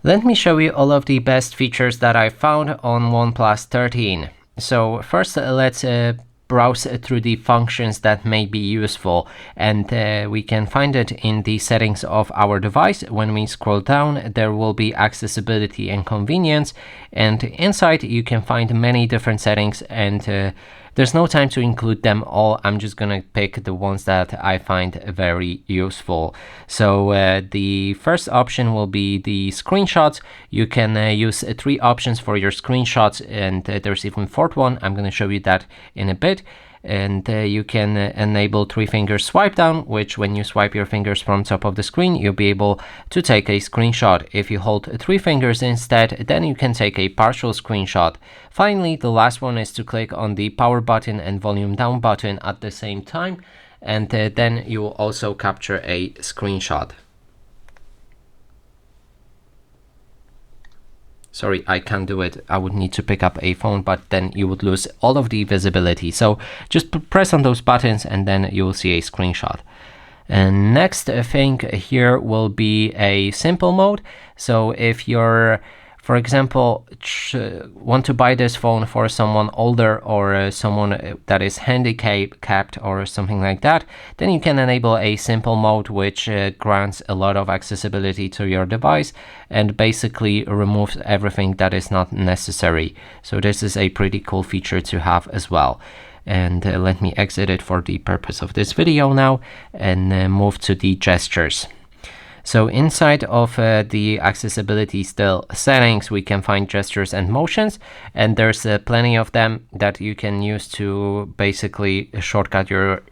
Let me show you all of the best features that I found on OnePlus 13. So first, let's browse through the functions that may be useful, and we can find it in the settings of our device. When we scroll down, there will be accessibility and convenience, and inside you can find many different settings, and there's no time to include them all. I'm just gonna pick the ones that I find very useful. So the first option will be the screenshots. You can use 3 options for your screenshots, and there's even 4th one. I'm gonna show you that in a bit. And you can enable 3-finger swipe down, which when you swipe your fingers from top of the screen, you'll be able to take a screenshot. If you hold 3 fingers instead, then you can take a partial screenshot. Finally, the last one is to click on the power button and volume down button at the same time, and then you will also capture a screenshot. Sorry, I can't do it. I would need to pick up a phone, but then you would lose all of the visibility. So just press on those buttons and then you will see a screenshot. And next thing here will be a simple mode. So if you're, for example, want to buy this phone for someone older or someone that is handicapped or something like that, then you can enable a simple mode, which grants a lot of accessibility to your device and basically removes everything that is not necessary. So this is a pretty cool feature to have as well. And let me exit it for the purpose of this video now and move to the gestures. So inside of the accessibility still settings, we can find gestures and motions, and there's plenty of them that you can use to basically shortcut your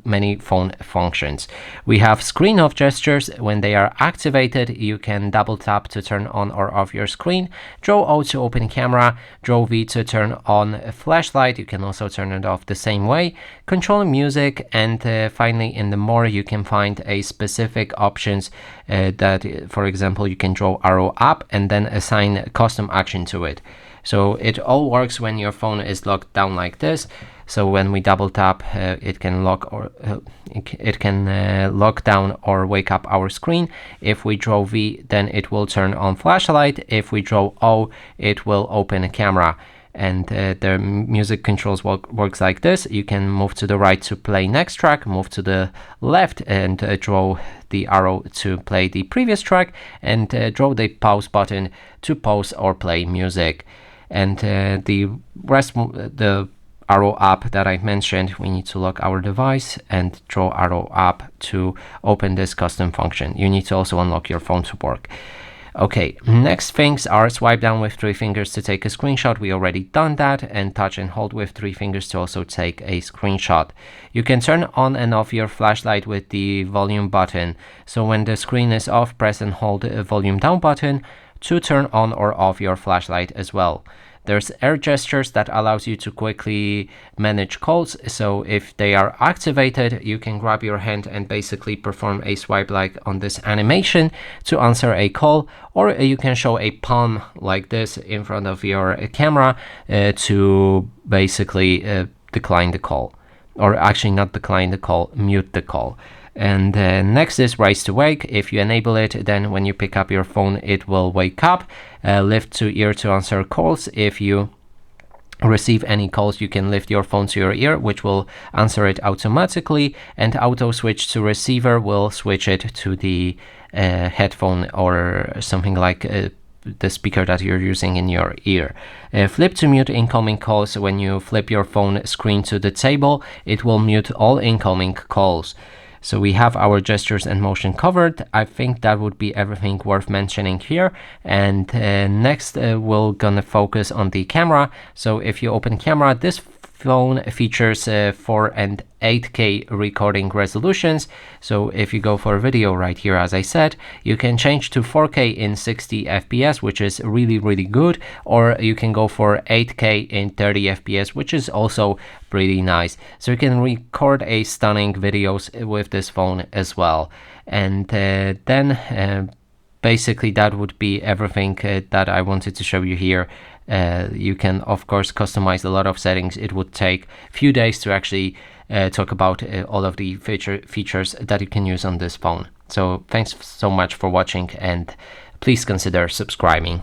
many phone functions. We have screen off gestures. When they are activated, you can double tap to turn on or off your screen, draw O to open camera, draw V to turn on a flashlight. You can also turn it off the same way, control music, and finally in the more you can find a specific options that, for example, you can draw arrow up and then assign a custom action to it. So it all works when your phone is locked down like this. So when we double tap, it can lock or it can lock down or wake up our screen. If we draw V, then it will turn on flashlight. If we draw O, it will open a camera. And the music controls works like this. You can move to the right to play next track, move to the left and draw the arrow to play the previous track, and draw the pause button to pause or play music. And the rest, the arrow up that I mentioned, we need to lock our device and draw arrow up to open this custom function. You need to also unlock your phone to work. Okay, next things are swipe down with 3 fingers to take a screenshot. We already done that, and touch and hold with 3 fingers to also take a screenshot. You can turn on and off your flashlight with the volume button. So when the screen is off, press and hold the volume down button to turn on or off your flashlight as well. There's air gestures that allows you to quickly manage calls. So if they are activated, you can grab your hand and basically perform a swipe like on this animation to answer a call, or you can show a palm like this in front of your camera to basically decline the call, or actually not decline the call, mute the call. And next is raise to wake. If you enable it, then when you pick up your phone, it will wake up. Lift to ear to answer calls. If you receive any calls, you can lift your phone to your ear, which will answer it automatically, and auto switch to receiver will switch it to the headphone or something like the speaker that you're using in your ear. Flip to mute incoming calls. When you flip your phone screen to the table, it will mute all incoming calls. So we have our gestures and motion covered. I think that would be everything worth mentioning here. And next we're gonna focus on the camera. So if you open camera, this phone features 4 and 8K recording resolutions. So if you go for video right here, as I said, you can change to 4K in 60 FPS, which is really good, or you can go for 8K in 30 FPS, which is also pretty nice. So you can record a stunning videos with this phone as well. And then basically that would be everything that I wanted to show you here. You can of course customize a lot of settings. It would take a few days to actually talk about all of the features that you can use on this phone. So thanks so much for watching, and please consider subscribing.